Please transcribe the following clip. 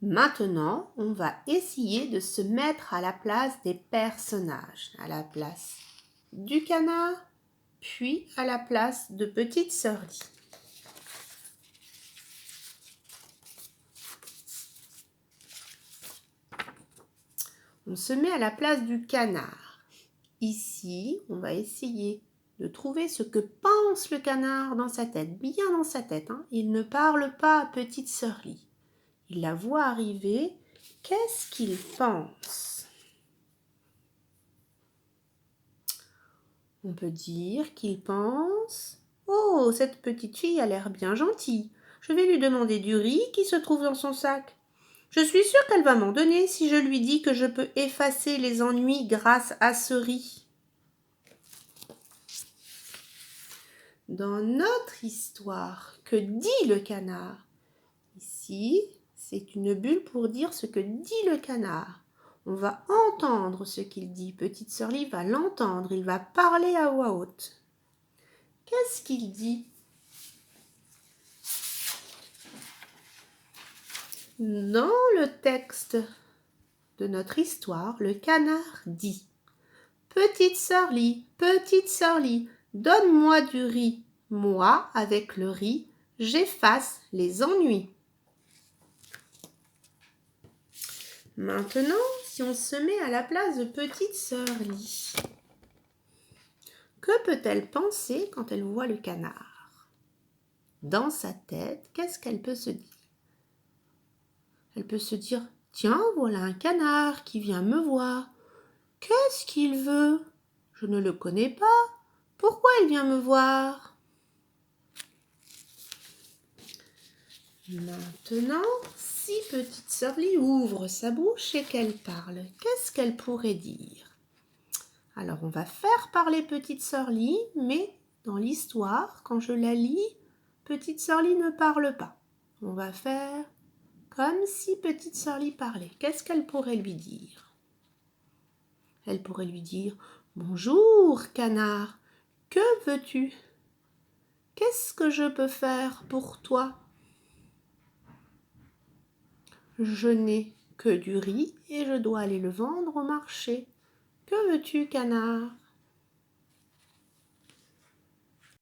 Maintenant, on va essayer de se mettre à la place des personnages, à la place du canard, puis à la place de Petite Sœur-Lie. On se met à la place du canard. Ici, on va essayer de trouver ce que pense le canard dans sa tête, bien dans sa tête. Il ne parle pas à Petite Sœur-Lie. Il la voit arriver. Qu'est-ce qu'il pense? On peut dire qu'il pense « Oh, cette petite fille a l'air bien gentille. Je vais lui demander du riz qui se trouve dans son sac. Je suis sûre qu'elle va m'en donner si je lui dis que je peux effacer les ennuis grâce à ce riz. » Dans notre histoire, que dit le canard? Ici, c'est une bulle pour dire ce que dit le canard. On va entendre ce qu'il dit. Petite Sœur-Lie va l'entendre. Il va parler à voix haute. Qu'est-ce qu'il dit? Dans le texte de notre histoire, le canard dit « Petite Sœur-Lie, donne-moi du riz. Moi, avec le riz, j'efface les ennuis. » Maintenant, si on se met à la place de Petite Sœur-Lie, que peut-elle penser quand elle voit le canard? Dans sa tête, qu'est-ce qu'elle peut se dire? Elle peut se dire « Tiens, voilà un canard qui vient me voir. Qu'est-ce qu'il veut? Je ne le connais pas. Pourquoi il vient me voir ?» Maintenant, si Petite Sœur-Lie ouvre sa bouche et qu'elle parle, qu'est-ce qu'elle pourrait dire? Alors, on va faire parler Petite Sœur-Lie, mais dans l'histoire, quand je la lis, Petite Sœur-Lie ne parle pas. On va faire comme si Petite Sœur-Lie parlait. Qu'est-ce qu'elle pourrait lui dire? Elle pourrait lui dire « Bonjour, canard, que veux-tu? Qu'est-ce que je peux faire pour toi? Je n'ai que du riz et je dois aller le vendre au marché. Que veux-tu, canard ? »